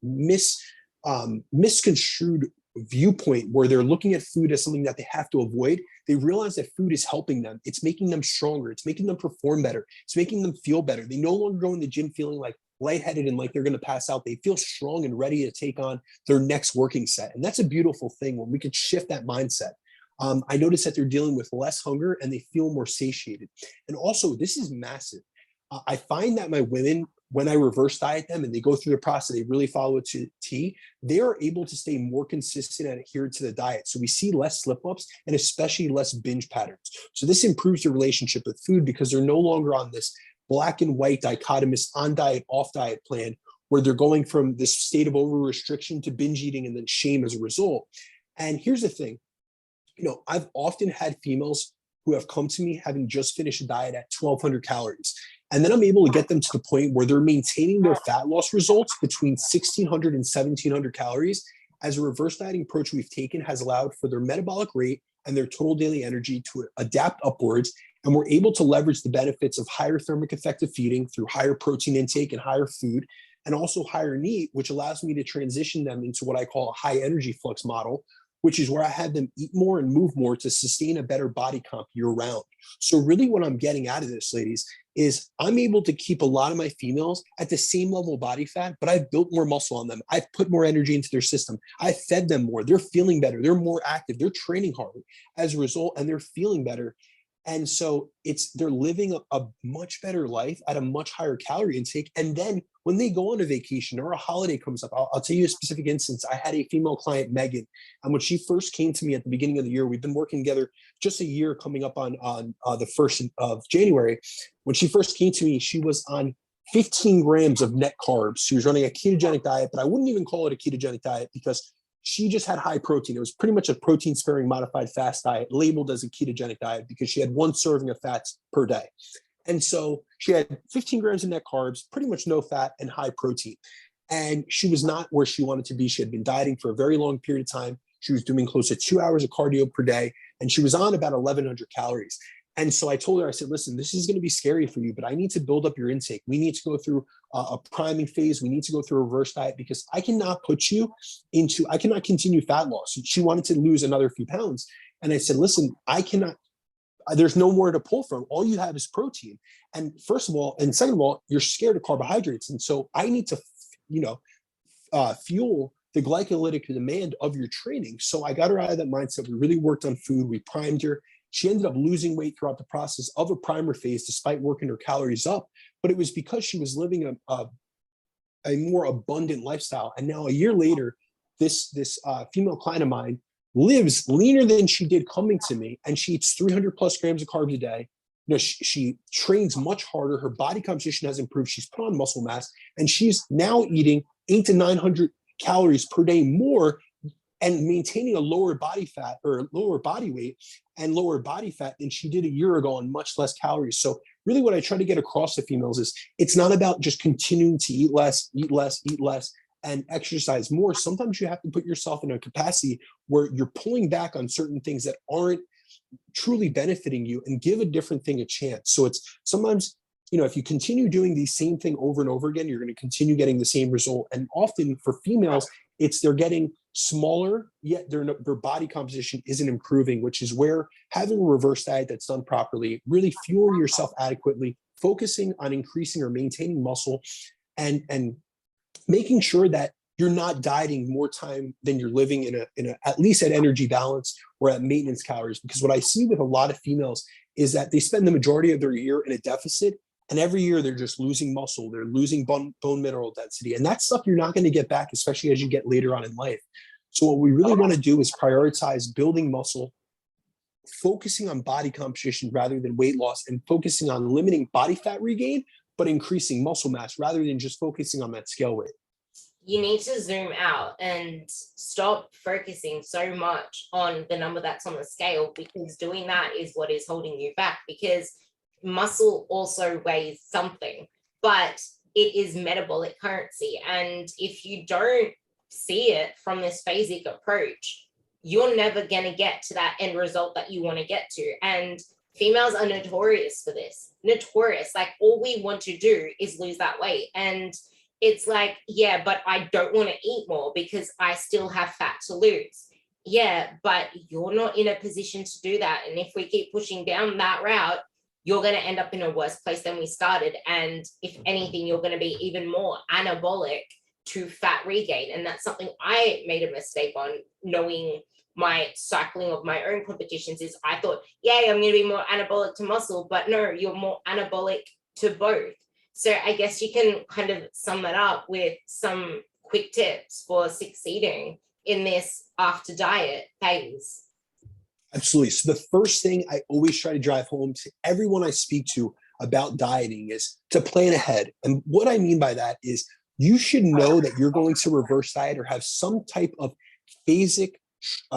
misconstrued viewpoint where they're looking at food as something that they have to avoid, they realize that food is helping them. It's making them stronger. It's making them perform better. It's making them feel better. They no longer go in the gym feeling like lightheaded and like they're going to pass out. They feel strong and ready to take on their next working set. And that's a beautiful thing when we can shift that mindset. I notice that they're dealing with less hunger and they feel more satiated. And also, this is massive. I find that my women, when I reverse diet them and they go through the process, they really follow it to T, they are able to stay more consistent and adhere to the diet. So we see less slip-ups and especially less binge patterns. So this improves their relationship with food because they're no longer on this black and white dichotomous on diet, off diet plan where they're going from this state of over restriction to binge eating and then shame as a result. And here's the thing, I've often had females who have come to me having just finished a diet at 1,200 calories. And then I'm able to get them to the point where they're maintaining their fat loss results between 1,600 and 1,700 calories. As a reverse dieting approach we've taken has allowed for their metabolic rate and their total daily energy to adapt upwards. And we're able to leverage the benefits of higher thermic effective feeding through higher protein intake and higher food, and also higher NEAT, which allows me to transition them into what I call a high energy flux model, which is where I have them eat more and move more to sustain a better body comp year round. So really what I'm getting out of this, ladies, is I'm able to keep a lot of my females at the same level of body fat, but I've built more muscle on them. I've put more energy into their system. I've fed them more. They're feeling better. They're more active. They're training harder as a result, and they're feeling better. And so they're living a much better life at a much higher calorie intake. And then when they go on a vacation or a holiday comes up, I'll tell you a specific instance. I had a female client, Megan, and when she first came to me at the beginning of the year, we've been working together just a year coming up on the 1st of January. When she first came to me, she was on 15 grams of net carbs. She was running a ketogenic diet, but I wouldn't even call it a ketogenic diet because she just had high protein. It was pretty much a protein sparing modified fast diet labeled as a ketogenic diet because she had one serving of fats per day. And so she had 15 grams of net carbs, pretty much no fat and high protein. And she was not where she wanted to be. She had been dieting for a very long period of time. She was doing close to 2 hours of cardio per day, and she was on about 1,100 calories. And so I told her, I said, listen, this is going to be scary for you, but I need to build up your intake. We need to go through a priming phase. We need to go through a reverse diet because I cannot continue fat loss. She wanted to lose another few pounds. And I said, listen, I cannot, there's no more to pull from. All you have is protein. And first of all, and second of all, you're scared of carbohydrates. And so I need to, fuel the glycolytic demand of your training. So I got her out of that mindset. We really worked on food. We primed her. She ended up losing weight throughout the process of a primer phase, despite working her calories up. But it was because she was living a more abundant lifestyle. And now a year later, this female client of mine lives leaner than she did coming to me, and she eats 300 plus grams of carbs a day. She trains much harder. Her body composition has improved. She's put on muscle mass, and she's now eating 800 to 900 calories per day more and maintaining a lower body fat or lower body weight and lower body fat than she did a year ago on much less calories. So really what I try to get across to females is it's not about just continuing to eat less, and exercise more. Sometimes you have to put yourself in a capacity where you're pulling back on certain things that aren't truly benefiting you and give a different thing a chance. So it's sometimes, if you continue doing the same thing over and over again, you're going to continue getting the same result. And often for females, they're getting smaller, yet their body composition isn't improving, which is where having a reverse diet that's done properly, really fuel yourself adequately, focusing on increasing or maintaining muscle and making sure that you're not dieting more time than you're living in a at least at energy balance or at maintenance calories. Because what I see with a lot of females is that they spend the majority of their year in a deficit, and every year they're just losing muscle, they're losing bone mineral density, and that's stuff you're not going to get back, especially as you get later on in life. So what we really want to do is prioritize building muscle, focusing on body composition rather than weight loss, and focusing on limiting body fat regain, but increasing muscle mass rather than just focusing on that scale weight. You need to zoom out and stop focusing so much on the number that's on the scale, because doing that is what is holding you back, because muscle also weighs something, but it is metabolic currency. And if you don't see it from this phasic approach, you're never going to get to that end result that you want to get to. And females are notorious for this. Notorious. Like, all we want to do is lose that weight. And it's like, yeah, but I don't want to eat more because I still have fat to lose. Yeah, but you're not in a position to do that. And if we keep pushing down that route, you're going to end up in a worse place than we started. And if anything, you're going to be even more anabolic to fat regain. And that's something I made a mistake on, knowing my cycling of my own competitions. Is I thought, yeah, I'm going to be more anabolic to muscle, but no, you're more anabolic to both. So I guess you can kind of sum that up with some quick tips for succeeding in this after diet phase. Absolutely. So the first thing I always try to drive home to everyone I speak to about dieting is to plan ahead. And what I mean by that is you should know that you're going to reverse diet or have some type of phasic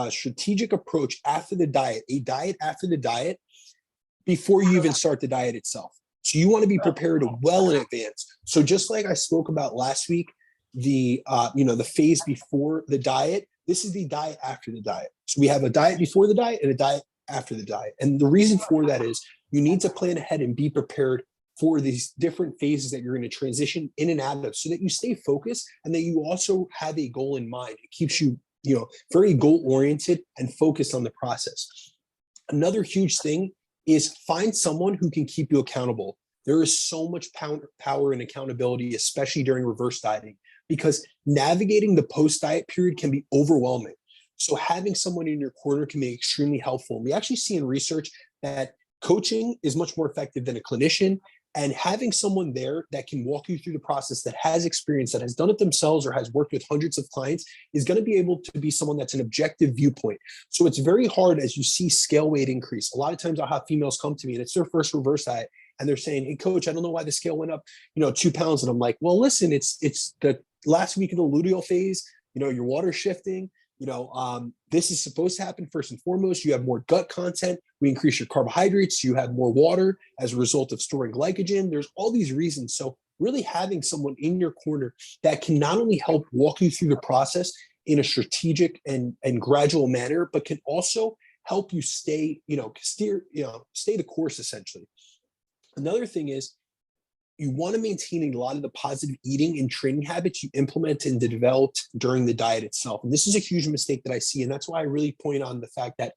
strategic approach after the diet, a diet after the diet, before you even start the diet itself. So you want to be prepared well in advance. So just like I spoke about last week, the phase before the diet, this is the diet after the diet. So we have a diet before the diet and a diet after the diet. And the reason for that is you need to plan ahead and be prepared for these different phases that you're going to transition in and out of, so that you stay focused and that you also have a goal in mind. It keeps you, very goal oriented and focused on the process. Another huge thing is find someone who can keep you accountable. There is so much power and accountability, especially during reverse dieting, because navigating the post-diet period can be overwhelming. So having someone in your corner can be extremely helpful. We actually see in research that coaching is much more effective than a clinician, and having someone there that can walk you through the process, that has experience, that has done it themselves or has worked with hundreds of clients, is going to be able to be someone that's an objective viewpoint. So it's very hard as you see scale weight increase. A lot of times I'll have females come to me and it's their first reverse diet, and they're saying, hey coach, I don't know why the scale went up, 2 pounds. And I'm like, well, listen, it's the last week of the luteal phase, your water shifting, this is supposed to happen first and foremost. You have more gut content. We increase your carbohydrates. You have more water as a result of storing glycogen. There's all these reasons. So really having someone in your corner that can not only help walk you through the process in a strategic and gradual manner, but can also help you stay the course essentially. Another thing is you want to maintain a lot of the positive eating and training habits you implemented and developed during the diet itself. And this is a huge mistake that I see. And that's why I really point on the fact that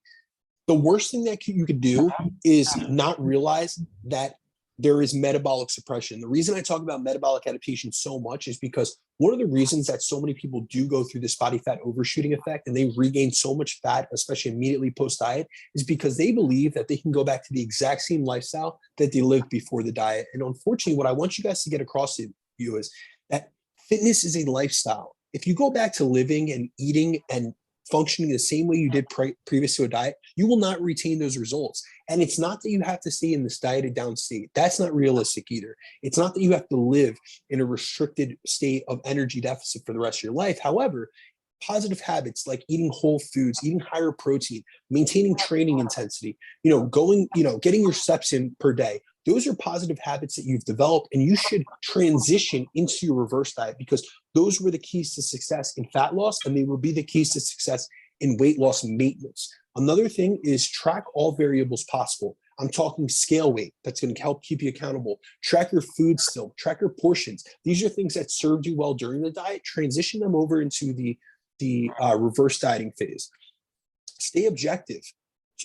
the worst thing that you could do is not realize that there is metabolic suppression. The reason I talk about metabolic adaptation so much is because one of the reasons that so many people do go through this body fat overshooting effect and they regain so much fat, especially immediately post-diet, is because they believe that they can go back to the exact same lifestyle that they lived before the diet. And unfortunately, what I want you guys to get across to you is that fitness is a lifestyle. If you go back to living and eating and functioning the same way you did previous to a diet, you will not retain those results. And it's not that you have to stay in this dieted down state. That's not realistic either. It's not that you have to live in a restricted state of energy deficit for the rest of your life. However, positive habits like eating whole foods, eating higher protein, maintaining training intensity, getting your steps in per day, those are positive habits that you've developed, and you should transition into your reverse diet because those were the keys to success in fat loss, and they will be the keys to success in weight loss maintenance. Another thing is track all variables possible. I'm talking scale weight. That's going to help keep you accountable. Track your food still. Track your portions. These are things that served you well during the diet. Transition them over into the reverse dieting phase. Stay objective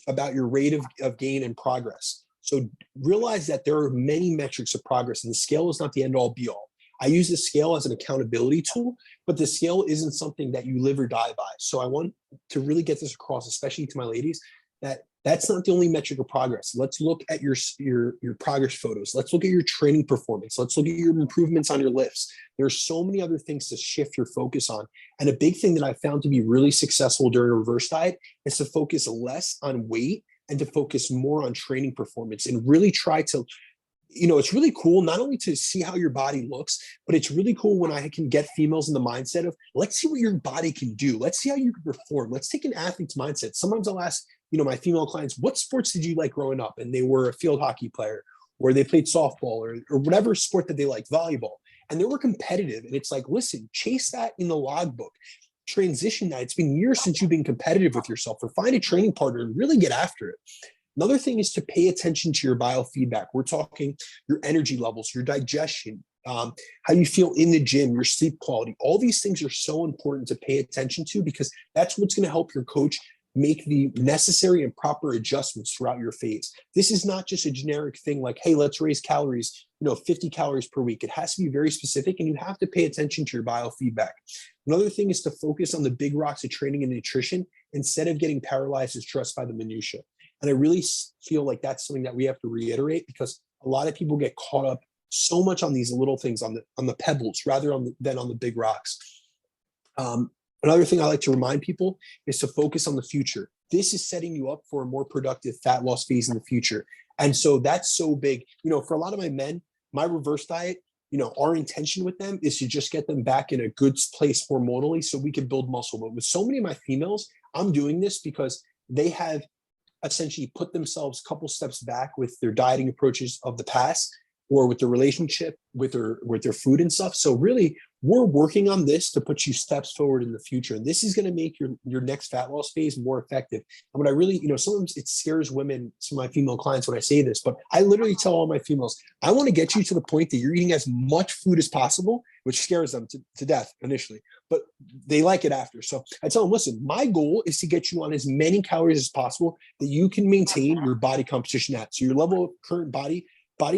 about your rate of gain and progress. So realize that there are many metrics of progress, and the scale is not the end all be all. I use the scale as an accountability tool, but the scale isn't something that you live or die by. So I want to really get this across, especially to my ladies, that that's not the only metric of progress. Let's look at your progress photos. Let's look at your training performance. Let's look at your improvements on your lifts. There's so many other things to shift your focus on. And a big thing that I found to be really successful during a reverse diet is to focus less on weight and to focus more on training performance and really try to, it's really cool not only to see how your body looks, but it's really cool when I can get females in the mindset of, let's see what your body can do. Let's see how you can perform. Let's take an athlete's mindset. Sometimes I'll ask, my female clients, what sports did you like growing up? And they were a field hockey player, or they played softball or whatever sport that they liked, volleyball. And they were competitive. And it's like, listen, chase that in the logbook. Transition that. It's been years since you've been competitive with yourself, or find a training partner and really get after it. Another thing is to pay attention to your biofeedback. We're talking your energy levels, your digestion, how you feel in the gym, your sleep quality. All these things are so important to pay attention to because that's what's going to help your coach make the necessary and proper adjustments throughout your phase. This is not just a generic thing like, hey, let's raise calories, 50 calories per week. It has to be very specific, and you have to pay attention to your biofeedback. Another thing is to focus on the big rocks of training and nutrition instead of getting paralyzed and stressed by the minutia. And I really feel like that's something that we have to reiterate because a lot of people get caught up so much on these little things, on the pebbles rather than on the big rocks. Another thing I like to remind people is to focus on the future. This is setting you up for a more productive fat loss phase in the future. And so that's so big. For a lot of my men, my reverse diet, our intention with them is to just get them back in a good place hormonally so we can build muscle. But with so many of my females, I'm doing this because they have essentially put themselves a couple steps back with their dieting approaches of the past or with their relationship with their food and stuff. So really, we're working on this to put you steps forward in the future. And this is going to make your next fat loss phase more effective. And what I really, sometimes it scares women, some of my female clients when I say this, but I literally tell all my females, I want to get you to the point that you're eating as much food as possible, which scares them to death initially, but they like it after. So I tell them, listen, my goal is to get you on as many calories as possible that you can maintain your body composition at. So your level of current body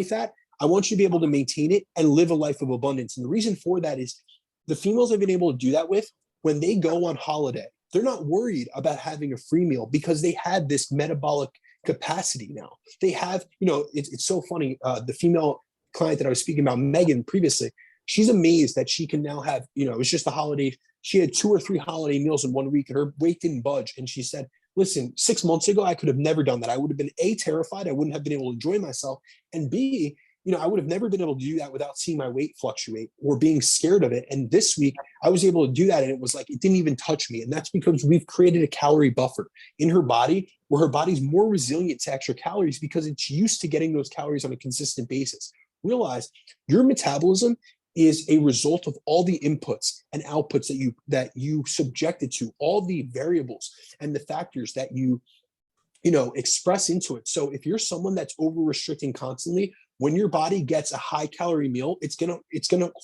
fat, I want you to be able to maintain it and live a life of abundance. And the reason for that is the females I've been able to do that with, when they go on holiday, they're not worried about having a free meal because they have this metabolic capacity now. They have, it's so funny. The female client that I was speaking about, Megan, previously, she's amazed that she can now have, it's just a holiday. She had 2 or 3 holiday meals in 1 week and her weight didn't budge. And she said, listen, 6 months ago, I could have never done that. I would have been A, terrified. I wouldn't have been able to enjoy myself. And B, I would have never been able to do that without seeing my weight fluctuate or being scared of it. And this week, I was able to do that. And it was like, it didn't even touch me. And that's because we've created a calorie buffer in her body where her body's more resilient to extra calories because it's used to getting those calories on a consistent basis. Realize your metabolism is a result of all the inputs and outputs that you subjected to, all the variables and the factors that you express into it. So if you're someone that's over restricting constantly, when your body gets a high calorie meal, it's gonna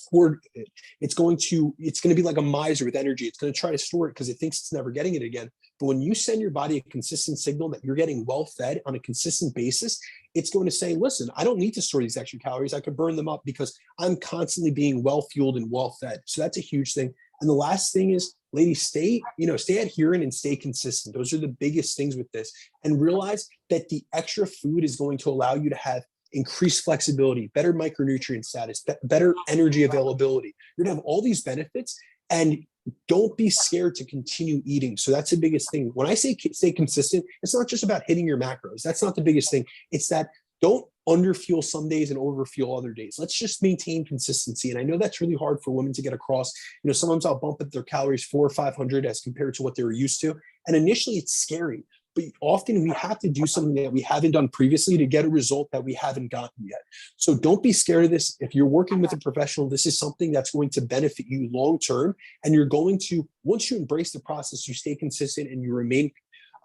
hoard it. It's going to be like a miser with energy. It's going to try to store it because it thinks it's never getting it again. But when you send your body a consistent signal that you're getting well fed on a consistent basis, it's going to say, listen, I don't need to store these extra calories. I could burn them up because I'm constantly being well fueled and well fed. So that's a huge thing. And the last thing is, ladies, stay adherent and stay consistent. Those are the biggest things with this. And realize that the extra food is going to allow you to have increased flexibility, better micronutrient status, better energy availability. You're going to have all these benefits, and don't be scared to continue eating. So that's the biggest thing. When I say stay consistent, it's not just about hitting your macros. That's not the biggest thing. It's that don't underfuel some days and overfuel other days. Let's just maintain consistency. And I know that's really hard for women to get across. Sometimes I'll bump up their calories 400 or 500 as compared to what they were used to. And initially it's scary, but often we have to do something that we haven't done previously to get a result that we haven't gotten yet. So don't be scared of this. If you're working with a professional, this is something that's going to benefit you long-term. And you're going to, once you embrace the process, you stay consistent and you remain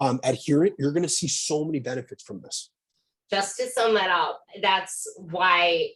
adherent, you're going to see so many benefits from this. Just to sum that up, that's why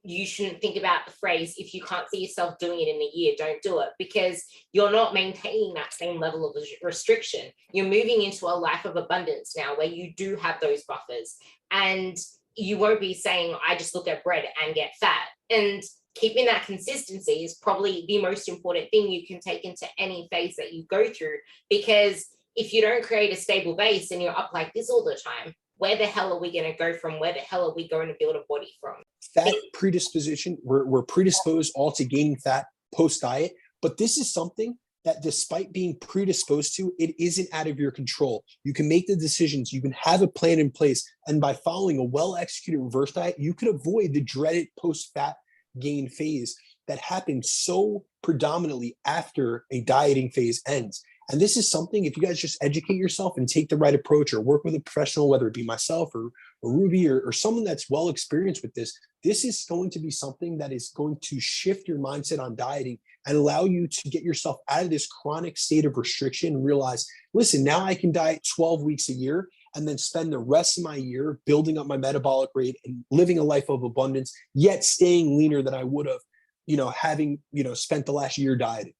you shouldn't think about the phrase, if you can't see yourself doing it in a year, don't do it, because you're not maintaining that same level of restriction. You're moving into a life of abundance now where you do have those buffers, and you won't be saying, I just look at bread and get fat. And keeping that consistency is probably the most important thing you can take into any phase that you go through, because if you don't create a stable base and you're up like this all the time, where the hell are we going to go from? Where the hell are we going to build a body from? Fat predisposition, we're predisposed all to gaining fat post-diet, but this is something that despite being predisposed to, it isn't out of your control. You can make the decisions, you can have a plan in place, and by following a well-executed reverse diet, you could avoid the dreaded post-fat gain phase that happens so predominantly after a dieting phase ends. And this is something, if you guys just educate yourself and take the right approach or work with a professional, whether it be myself or Ruby or someone that's well experienced with this is going to be something that is going to shift your mindset on dieting and allow you to get yourself out of this chronic state of restriction and realize, listen, now I can diet 12 weeks a year and then spend the rest of my year building up my metabolic rate and living a life of abundance, yet staying leaner than I would have, having, spent the last year dieting.